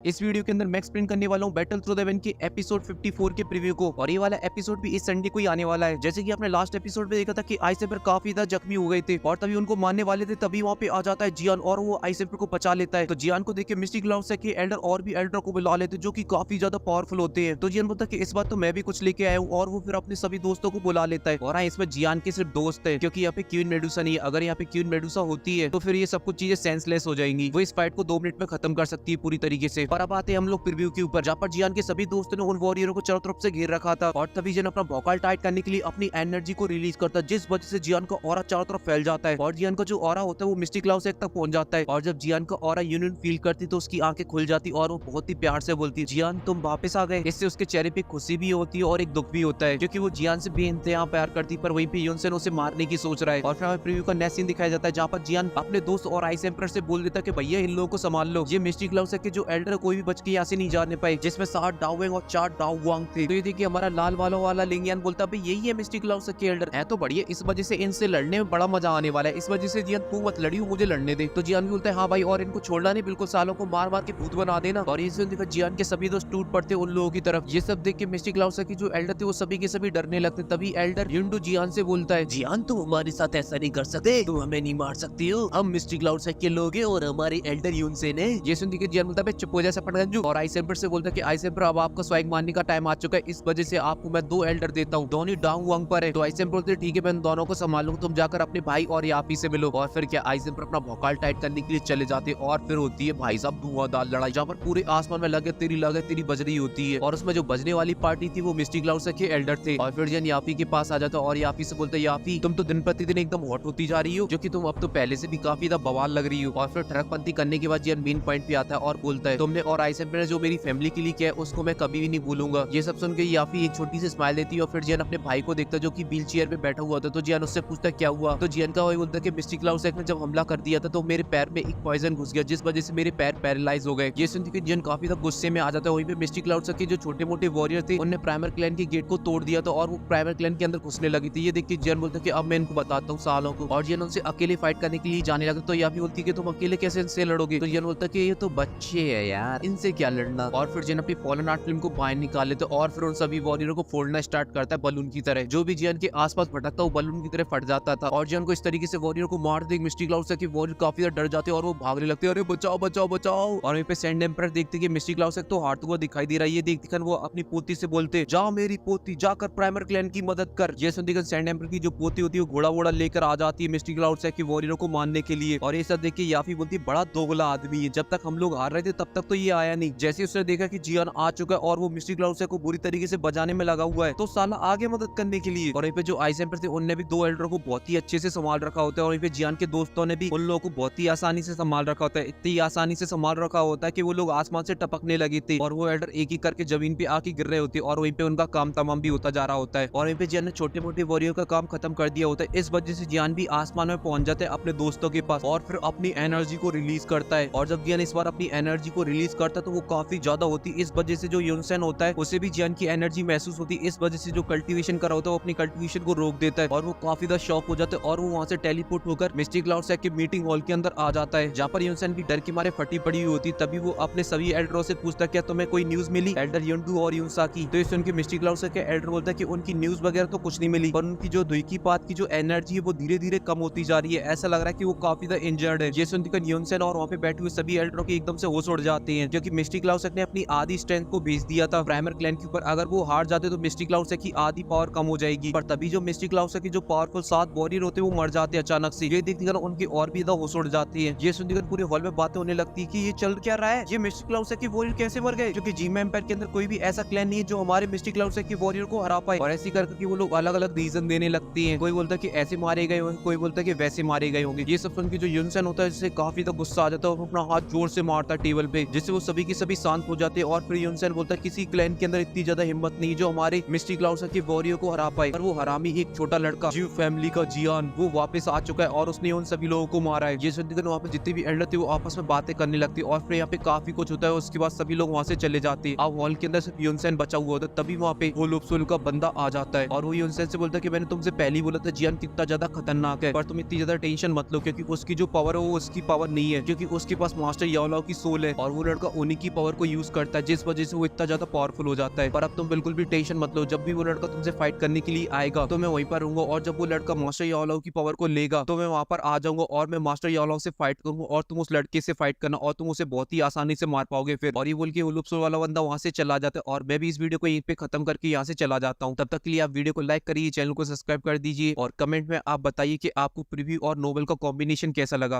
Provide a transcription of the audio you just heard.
इस वीडियो के अंदर मैं एक्सप्लेन करने वाला हूँ बैटल थ्रू द वन के एपिसोड 54 के प्रीव्यू को। और ये वाला एपिसोड भी इस संडे को ही आने वाला है। जैसे कि आपने लास्ट एपिसोड में देखा था कि आइसेपर काफी ज्यादा जख्मी हो गए थे और तभी उनको मारने वाले थे, तभी वहाँ पे आ जाता है जियान और वो आइसेपर को बचा लेता है। तो जियान को देख के मिस्टिक क्लाउड से के एल्डर और भी एल्डर को बुला लेते जो कि काफी ज्यादा पावरफुल होते हैं। तो जियान बोलता है कि इस बार तो मैं भी कुछ लेके आया हूँ और वो फिर अपने सभी दोस्तों को बुला लेता है। और हाँ, इसमें जियान के सिर्फ दोस्त है क्योंकि यहाँ पे क्वीन मेडुसा नहीं है। अगर यहाँ पे क्वीन मेडुसा होती है तो फिर ये सब कुछ चीजें सेंसलेस हो जाएंगी। वो इस फाइट को 2 मिनट में खत्म कर सकती है पूरी तरीके से। पर अब आते हैं हम लोग प्रीव्यू के ऊपर, जहाँ पर जियान के सभी दोस्तों ने उन वॉरियरों को चारों तरफ से घेर रखा था और तभी जियान अपना भौकाल टाइट करने के लिए अपनी एनर्जी को रिलीज करता है, जिस वजह से जियान का ऑरा चारों तरफ फैल जाता है और जियान का जो ऑरा होता है वो मिस्टिक क्लाउड से तक पहुंच जाता है। और जब जियान का ऑरा यूनियन फील करती तो उसकी आंखें खुल जाती और वो बहुत ही प्यार से बोलती, जियान तुम वापस आ गए। इससे उसके चेहरे पे खुशी भी होती है और एक दुख भी होता है क्योंकि वो जियान से बेइंतहा प्यार करती, पर वहीं पे यूनसेन उसे मारने की सोच रहा है। और फिर हमें प्रीव्यू का नेक्स्ट सीन दिखाया जाता है जहाँ पर जियान अपने दोस्त और आइस एम्परर से बोल देता है कि भैया इन लोगों को संभाल लो, ये मिस्टिक क्लाउड से के जो एल्डर कोई भी बच के यहाँ से नहीं जाने पाए, जिसमें 7 डाउवेंग और 4 डाउ वांग थे। तो ये देखिए हमारा लाल वालों वाला लिंगियन बोलता है यही है मिस्टिक क्लाउड से के एल्डर है तो बढ़िया, इस वजह से इनसे लड़ने में बड़ा मजा आने वाला है। इस वजह से जियान तू मत लड़ी, मुझे लड़ने दे। तो जियान भी बोलता है हाँ भाई, और इनको छोड़ना नहीं, बिल्कुल सालों को मार मार के भूत बना देना। और ये देखा जियान के सभी दोस्त टूट पड़ते उन लोगों की तरफ। ये सब देख के मिस्टिक क्लाउड से जो एल्डर थे वो सभी के सभी डरने लगते। तभी एल्डर युंडू जियान से बोलता है, जियान तुम हमारे साथ ऐसा नहीं कर सकते, तुम हमें नहीं मार सकती हो, हम मिस्टिक क्लाउड से के लोग हैं और हमारे एल्डर यूनसेन है। ये सुन के जियान बोलता है चुप हो जा सपनगंजू। और आइस एम्पर से बोलता है कि आइस एम्पर अब आपका स्वैग मारने का टाइम आ चुका है, इस वजह से आपको मैं 2 एल्डर देता हूँ, दोनों डाउन वांग पर है। तो आइस एम्पर बोलते ठीक है मैं दोनों को संभालूंगा, तुम जाकर अपने भाई और यापी से मिलो। और फिर क्या आइस एम्पर अपना भौकाल टाइट करने के लिए चले जाते और फिर होती है भाई साहब धुआंधार लड़ाई, जहाँ पर पूरे आसमान में लगे तेरी बज रही होती है। और उसमें जो बजने वाली पार्टी थी वो मिस्टिक क्लाउड से के एल्डर थे। और फिर जन यापी के पास आ जाता और यापी से बोलते यापी तुम तो दिन प्रतिदिन एकदम हॉट होती जा रही हो, जो कि तुम अब तो पहले से भी काफी ज्यादा बवाल लग रही हो। और फिर ठरकपंती करने के बाद जन मेन पॉइंट पे आता है और बोलता है तुमने और आइस एम्पर ने जो मेरी फैमिली के लिए किया है उसको मैं कभी भी नहीं भूलूंगा। ये सब सुन के याफी एक छोटी सी स्माइल देती है और फिर जियान अपने भाई को देखता जो कि व्हील चेयर पे बैठा हुआ था। तो जियान उससे पूछता क्या हुआ। तो जियान का वही बोलता है कि मिस्टिक क्लाउड से ने जब हमला कर दिया था तो मेरे पैर में एक पॉइजन घुस गया, जिस वजह से मेरे पैर पैरालाइज हो गए। ये सुन के जियान काफी ज्यादा गुस्से में आ जाता है। वहीं पे मिस्टिक क्लाउड से जो छोटे मोटे वॉरियर थे उन्होंने प्राइमर क्लैन के गेट को तोड़ दिया था और वो प्राइमर क्लैन के अंदर घुसने लगी थी। ये देख के जियान बोलता है कि अब मैं इनको बताता हूँ सालों को। और जियान उनसे अकेले फाइट करने के लिए जाने लगा। तो याफी बोलती है कि तुम अकेले कैसे इनसे लड़ोगे। तो जियान बोलता है कि ये तो बच्चे है यार, इनसे क्या लड़ना। और फिर जियान अपनी फॉलन आर्ट फिल्म को बाहर निकाल लेते और फिर उन सभी वॉरियरों को फोड़ना स्टार्ट करता है बलून की तरह। जो भी जियान के आसपास भटकता वो बलून की तरह फट जाता था। और जियान को इस तरीके से वॉरियर को मार देख मिस्टिक क्लाउड से कि वॉरियर काफी ज्यादा डर जाते और वो भागने लगते हैं, अरे बचाओ बचाओ बचाओ। और वहीं पे सैंड एम्परर देखते कि मिस्टिक क्लाउड से तो हारता हुआ दिखाई दे रहा है। ये देखकर वो अपनी पोती से बोलते जाओ मेरी पोती जाकर प्राइमर क्लैन की मदद कर। ये सुनकर सैंड एम्परर की जो पोती होती है वो घोड़ा वोड़ा लेकर आ जाती है मिस्टिक क्लाउड से कि वॉरियरों को मारने के लिए। और ये सब देख के याफी बोलती बड़ा दोगला आदमी है, जब तक हम लोग हार रहे थे तब तक तो ये आया नहीं। जैसे उसने देखा कि जियान आ चुका है और वो मिस्टिक क्लाउड से को बुरी तरीके से बजाने में लगा हुआ है तो साला आगे मदद करने के लिए। और वहीं पे जो आइस एम्पर थे उनने भी 2 एल्डरों को बहुत ही अच्छे से संभाल रखा होता है। और वहीं पे जियान के दोस्तों ने भी उन लोगों को बहुत ही आसानी से संभाल रखा होता है, इतनी आसानी से संभाल रखा होता है कि वो लोग आसमान से टपकने लगे थे और वो एल्डर एक ही करके जमीन पे आके गिर रहे होते और वहीं पे उनका काम तमाम भी होता जा रहा होता है। और वहीं पे जियान ने छोटे मोटे वॉरियर का काम खत्म कर दिया होता है। इस वजह से जियान भी आसमान में पहुंच जाते हैं अपने दोस्तों के पास और फिर अपनी एनर्जी को रिलीज करता है। और जब जियान इस बार अपनी एनर्जी को रिलीज करता है तो वो काफी ज्यादा होती है। इस वजह से जो यूनसेन होता है उसे भी जियान की एनर्जी महसूस होती है। इस वजह से जो कल्टीवेशन कर रहा होता है वो अपनी कल्टीवेशन को रोक देता है और वो काफी ज्यादा शॉक हो जाता है और वो वहां से टेलीपोर्ट होकर मिस्टिक क्लाउड से के मीटिंग हॉल के अंदर आ जाता है, जहाँ पर यूनसेन भी डर के मारे फटी पड़ी हुई होती। तभी वो अपने सभी एल्डरों से पूछता क्या तुम्हें कोई न्यूज मिली एल्डर युंडू और यूनसा की। तो इस उनके मिस्टिक क्लाउड से के एल्डर बोलता है कि उनकी न्यूज वगैरह तो कुछ नहीं मिली, पर उनकी जो दुई पात की जो एनर्जी है वो धीरे धीरे कम होती जा रही है, ऐसा लग रहा है कि वो काफी ज्यादा इंजर्ड है। ये सुनकर यूनसेन और वहाँ पे बैठे हुए सभी एल्डरों के एकदम से होश उड़ जाते हैं, जो कि मिस्टिक क्लाउड ने अपनी आधी स्ट्रेंथ को भेज दिया था प्राइमर क्लैन के ऊपर। अगर वो हार जाते तो मिस्टिक क्लाउड की आधी पावर कम हो जाएगी। पर तभी जो मिस्टिक क्लाउड की जो पावरफुल 7 वॉरियर होते हैं वो मर जाते हैं अचानक से। ये देखकर उनकी और भी ज्यादा होश उड़ जाती है। ये सुनकर पूरे हॉल में बातें होने लगती है कि ये चल क्या रहा है, ये मिस्टिक क्लाउड की वॉरियर कैसे मर गए, क्योंकि जीमा एम्पायर के अंदर कोई भी ऐसा क्लैन नहीं है जो हमारे मिस्टिक क्लाउड की वॉरियर को हरा पाए। और ऐसी करके वो लोग अलग अलग रीजन देने लगती है, कोई बोलता है कि ऐसे मारे गए होंगे, कोई बोलता है कि वैसे मारे गए होंगे। ये सब सुन के जो यूनसेन होता है जिससे काफी तो गुस्सा आ जाता है और अपना हाथ जोर से मारता है टेबल पे, जिससे वो सभी के सभी शांत हो जाते हैं। और फिर यूनसेन बोलता है किसी क्लैन के अंदर इतनी ज्यादा हिम्मत नहीं जो हमारे मिस्टिक क्लाउड की वॉरियर को हरा पाए। और वो हरामी एक छोटा लड़का जीव फैमिली का जियान वो वापस आ चुका है और उसने उन सभी लोगों को मारा है। ये सुनकर वहाँ पे जितने भी एल्डर थे वो आपस में बातें करने लगती है और फिर यहाँ पे काफी कुछ होता है। उसके बाद सभी लोग वहाँ से चले जाते हैं। अब हॉल के अंदर सिर्फ यूनसेन बचा हुआ होता है। तभी वहाँ पे वो लुप्सुल का बंदा आ जाता है और वो यूनसेन से बोलता है कि मैंने तुमसे पहले ही बोला था जियान कितना ज्यादा खतरनाक है, पर तुम इतनी ज्यादा टेंशन मत लो क्योंकि उसकी जो पावर है वो उसकी पावर नहीं है, क्योंकि उसके पास मास्टर याओलाओ की सोल है। और वो लड़का उन्हीं की पावर को यूज करता है, जिस वजह से वो इतना ज्यादा पावरफुल हो जाता है। पर अब तुम बिल्कुल भी टेंशन मत लो, जब भी वो लड़का तुमसे फाइट करने के लिए आएगा तो मैं वहीं पर रहूंगा, और जब वो लड़का मास्टर याओलाओ की पावर को लेगा तो मैं वहां पर आ जाऊंगा और मैं मास्टर याओलाओ से फाइट करूंगा, और तुम उस लड़के से फाइट करना और तुम उसे बहुत ही आसानी से मार पाओगे फिर। और ये बोल के उलुप्सो वाला बंदा वहां से चला जाता है, और मैं भी इस वीडियो को यहीं पे खत्म करके यहाँ से चला जाता हूँ। तब तक के लिए आप वीडियो को लाइक करिए, चैनल को सब्सक्राइब कर दीजिए, और कमेंट में आप बताइए कि आपको प्रीव्यू और नोवेल का कॉम्बिनेशन कैसा लगा।